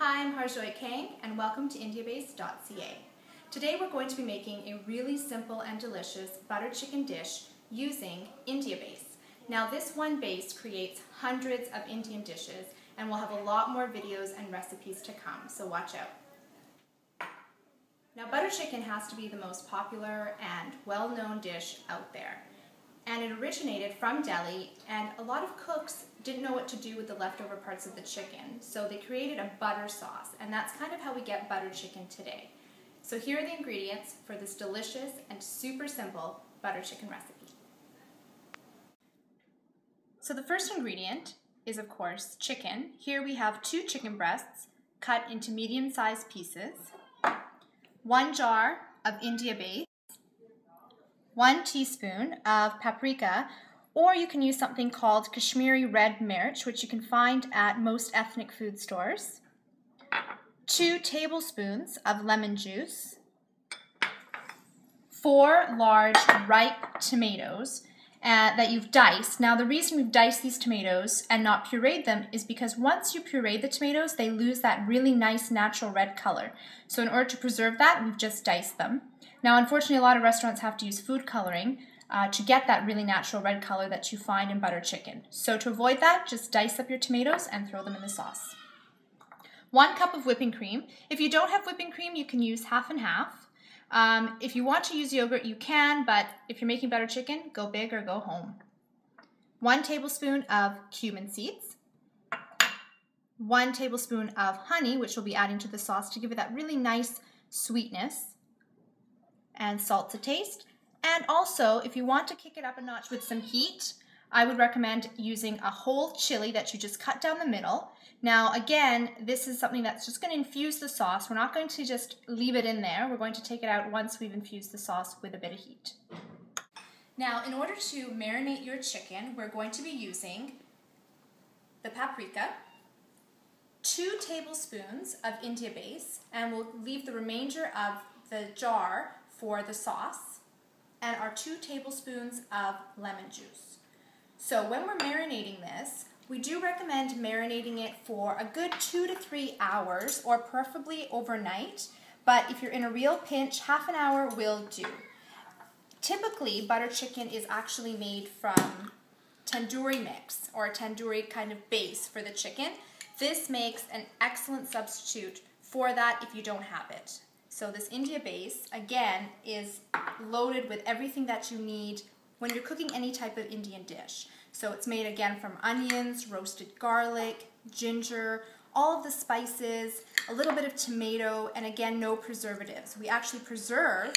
Hi, I'm Harjoy Kang and welcome to indiabase.ca. Today we're going to be making a really simple and delicious butter chicken dish using India base. Now this one base creates hundreds of Indian dishes and we'll have a lot more videos and recipes to come, so watch out. Now butter chicken has to be the most popular and well-known dish out there. And it originated from Delhi, and a lot of cooks didn't know what to do with the leftover parts of the chicken, so they created a butter sauce, and that's kind of how we get butter chicken today. So here are the ingredients for this delicious and super simple butter chicken recipe. So the first ingredient is, of course, chicken. Here we have 2 chicken breasts cut into medium-sized pieces, 1 jar of India base, 1 teaspoon of paprika, or you can use something called Kashmiri red mirch, which you can find at most ethnic food stores, 2 tablespoons of lemon juice, 4 large ripe tomatoes that you've diced. Now the reason we've diced these tomatoes and not pureed them is because once you puree the tomatoes, they lose that really nice natural red color. So in order to preserve that, we've just diced them. Now unfortunately a lot of restaurants have to use food coloring to get that really natural red color that you find in butter chicken. So to avoid that, just dice up your tomatoes and throw them in the sauce. 1 cup of whipping cream. If you don't have whipping cream, you can use half and half. If you want to use yogurt, you can, but if you're making butter chicken, go big or go home. 1 tablespoon of cumin seeds, 1 tablespoon of honey, which we'll be adding to the sauce to give it that really nice sweetness, and salt to taste. And also, if you want to kick it up a notch with some heat, I would recommend using a whole chili that you just cut down the middle. Now again, this is something that's just going to infuse the sauce. We're not going to just leave it in there. We're going to take it out once we've infused the sauce with a bit of heat. Now in order to marinate your chicken, we're going to be using the paprika, 2 tablespoons of India base, and we'll leave the remainder of the jar for the sauce, and our 2 tablespoons of lemon juice. So when we're marinating this, we do recommend marinating it for a good 2 to 3 hours, or preferably overnight, but if you're in a real pinch, half an hour will do. Typically, butter chicken is actually made from tandoori mix, or a tandoori kind of base for the chicken. This makes an excellent substitute for that if you don't have it. So this India base, again, is loaded with everything that you need when you're cooking any type of Indian dish. So it's made again from onions, roasted garlic, ginger, all of the spices, a little bit of tomato, and again, no preservatives. We actually preserve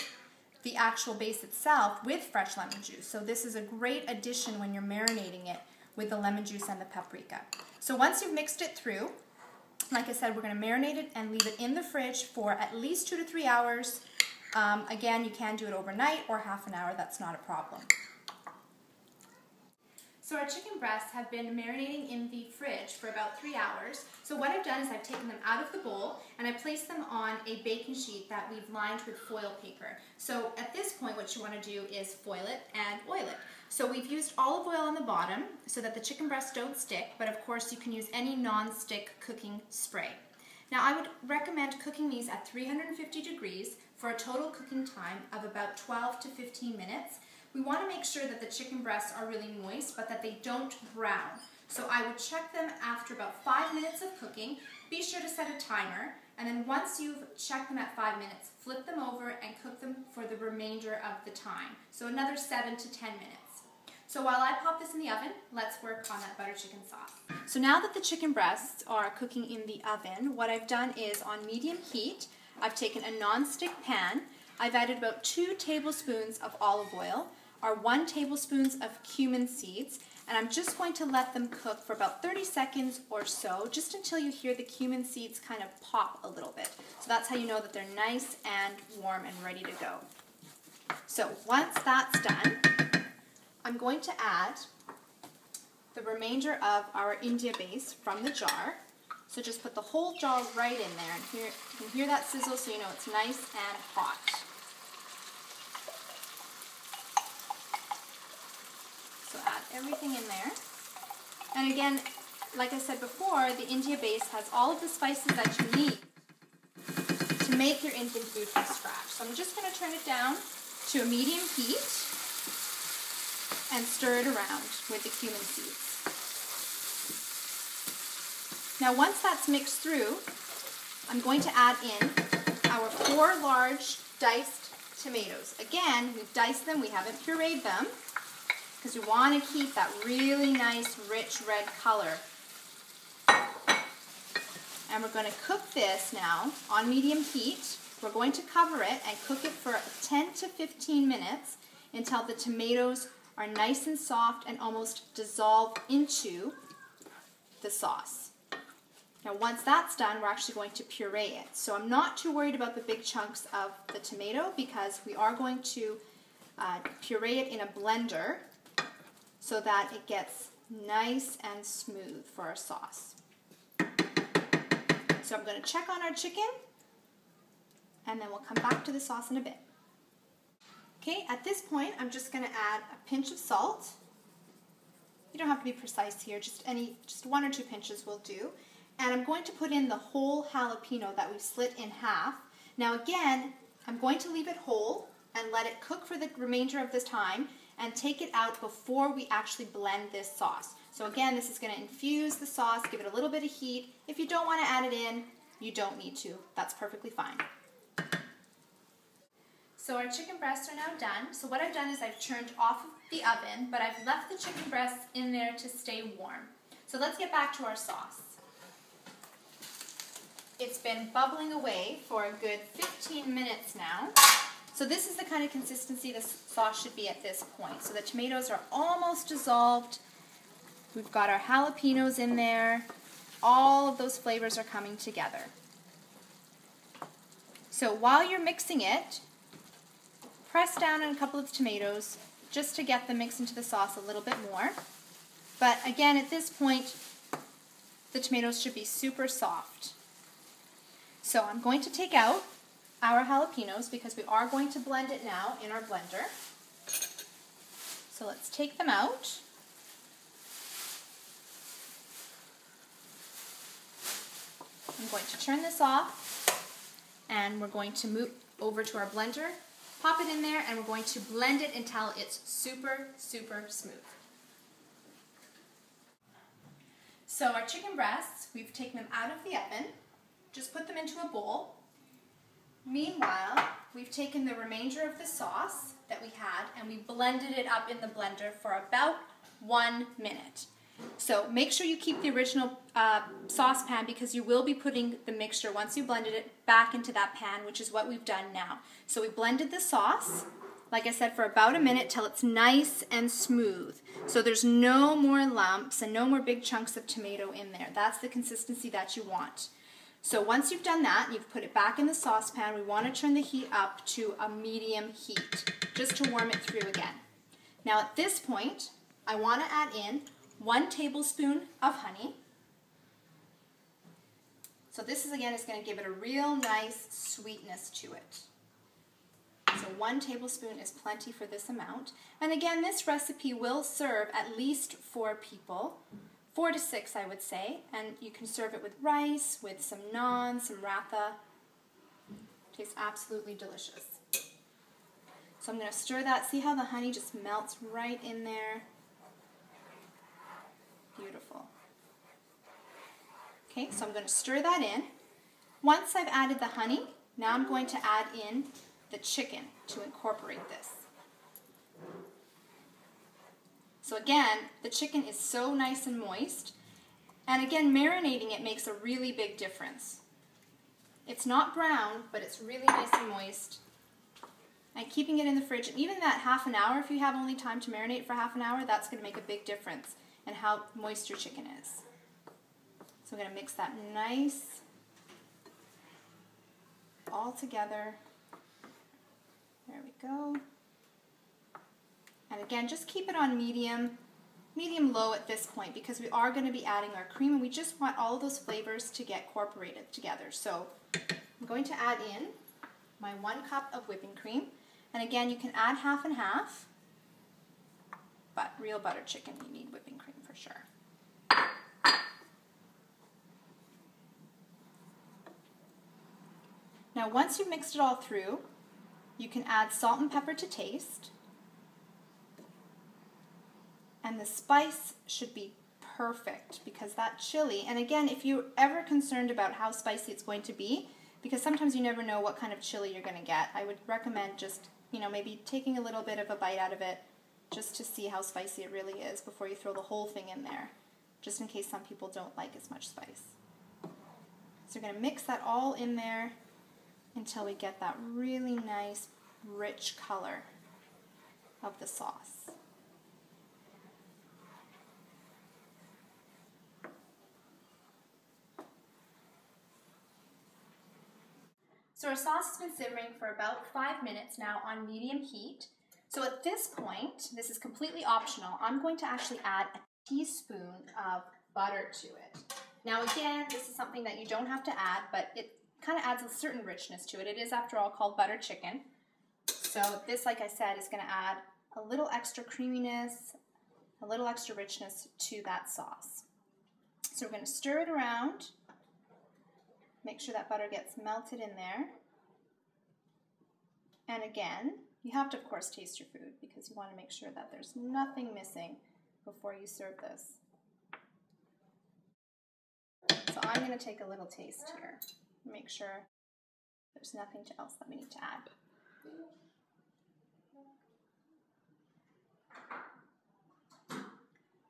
the actual base itself with fresh lemon juice. So this is a great addition when you're marinating it with the lemon juice and the paprika. So once you've mixed it through, like I said, we're going to marinate it and leave it in the fridge for at least 2 to 3 hours. Again, you can do it overnight or half an hour, that's not a problem. So our chicken breasts have been marinating in the fridge for about 3 hours. So what I've done is I've taken them out of the bowl and I placed them on a baking sheet that we've lined with foil paper. So at this point what you want to do is foil it and oil it. So we've used olive oil on the bottom so that the chicken breasts don't stick, but of course you can use any non-stick cooking spray. Now I would recommend cooking these at 350 degrees for a total cooking time of about 12 to 15 minutes. We want to make sure that the chicken breasts are really moist, but that they don't brown. So I would check them after about 5 minutes of cooking. Be sure to set a timer, and then once you've checked them at 5 minutes, flip them over and cook them for the remainder of the time. So another 7 to 10 minutes. So while I pop this in the oven, let's work on that butter chicken sauce. So now that the chicken breasts are cooking in the oven, what I've done is on medium heat, I've taken a non-stick pan, I've added about 2 tablespoons of olive oil, or 1 tablespoon of cumin seeds, and I'm just going to let them cook for about 30 seconds or so, just until you hear the cumin seeds kind of pop a little bit. So that's how you know that they're nice and warm and ready to go. So once that's done, I'm going to add the remainder of our India base from the jar. So just put the whole jar right in there, and you can hear that sizzle so you know it's nice and hot. So add everything in there. And again, like I said before, the India base has all of the spices that you need to make your Indian food from scratch. So I'm just going to turn it down to a medium heat and stir it around with the cumin seeds. Now once that's mixed through, I'm going to add in our 4 large diced tomatoes. Again, we've diced them, we haven't pureed them, because we want to keep that really nice, rich red color. And we're going to cook this now on medium heat. We're going to cover it and cook it for 10 to 15 minutes until the tomatoes are nice and soft and almost dissolve into the sauce. Now once that's done, we're actually going to puree it. So I'm not too worried about the big chunks of the tomato because we are going to puree it in a blender so that it gets nice and smooth for our sauce. So I'm going to check on our chicken and then we'll come back to the sauce in a bit. Okay, at this point I'm just going to add a pinch of salt. You don't have to be precise here, just 1 or 2 pinches will do. And I'm going to put in the whole jalapeno that we've split in half. Now again, I'm going to leave it whole and let it cook for the remainder of this time and take it out before we actually blend this sauce. So again, this is going to infuse the sauce, give it a little bit of heat. If you don't want to add it in, you don't need to. That's perfectly fine. So our chicken breasts are now done. So what I've done is I've turned off the oven, but I've left the chicken breasts in there to stay warm. So let's get back to our sauce. It's been bubbling away for a good 15 minutes now. So this is the kind of consistency the sauce should be at this point. So the tomatoes are almost dissolved. We've got our jalapenos in there. All of those flavors are coming together. So while you're mixing it, press down on a couple of tomatoes just to get them mixed into the sauce a little bit more. But again, at this point, the tomatoes should be super soft. So I'm going to take out our jalapenos because we are going to blend it now in our blender. So let's take them out. I'm going to turn this off and we're going to move over to our blender, pop it in there, and we're going to blend it until it's super, super smooth. So our chicken breasts, we've taken them out of the oven. Just put them into a bowl. Meanwhile, we've taken the remainder of the sauce that we had and we blended it up in the blender for about 1 minute. So make sure you keep the original saucepan because you will be putting the mixture, once you blended it, back into that pan, which is what we've done now. So we blended the sauce, like I said, for about a minute till it's nice and smooth. So there's no more lumps and no more big chunks of tomato in there. That's the consistency that you want. So once you've done that, you've put it back in the saucepan, we want to turn the heat up to a medium heat, just to warm it through again. Now at this point, I want to add in 1 tablespoon of honey. So this is, again, is going to give it a real nice sweetness to it. So 1 tablespoon is plenty for this amount. And again, this recipe will serve at least 4 people. 4 to 6, I would say, and you can serve it with rice, with some naan, some ratha. Tastes absolutely delicious. So I'm going to stir that. See how the honey just melts right in there? Beautiful. Okay, so I'm going to stir that in. Once I've added the honey, now I'm going to add in the chicken to incorporate this. So again, the chicken is so nice and moist, and again, marinating it makes a really big difference. It's not brown, but it's really nice and moist. And keeping it in the fridge, and even that half an hour, if you have only time to marinate for half an hour, that's going to make a big difference in how moist your chicken is. So I'm going to mix that nice all together. There we go. And again, just keep it on medium-low at this point because we are going to be adding our cream and we just want all of those flavors to get incorporated together. So I'm going to add in my 1 cup of whipping cream. And again, you can add half and half, but real butter chicken, you need whipping cream for sure. Now once you've mixed it all through, you can add salt and pepper to taste. And the spice should be perfect because that chili, and again, if you're ever concerned about how spicy it's going to be, because sometimes you never know what kind of chili you're going to get, I would recommend just, maybe taking a little bit of a bite out of it just to see how spicy it really is before you throw the whole thing in there, just in case some people don't like as much spice. So we're going to mix that all in there until we get that really nice, rich color of the sauce. So our sauce has been simmering for about 5 minutes now on medium heat. So at this point, this is completely optional, I'm going to actually add a teaspoon of butter to it. Now again, this is something that you don't have to add, but it kind of adds a certain richness to it. It is, after all, called butter chicken. So this, like I said, is going to add a little extra creaminess, a little extra richness to that sauce. So we're going to stir it around. Make sure that butter gets melted in there. And again, you have to, of course, taste your food because you want to make sure that there's nothing missing before you serve this. So I'm going to take a little taste here. Make sure there's nothing else that we need to add.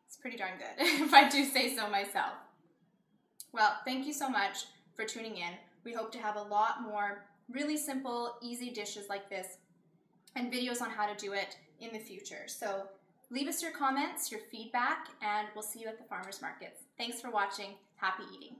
It's pretty darn good, if I do say so myself. Well, thank you so much for tuning in. We hope to have a lot more really simple, easy dishes like this and videos on how to do it in the future. So leave us your comments, your feedback, and we'll see you at the farmers markets. Thanks for watching. Happy eating.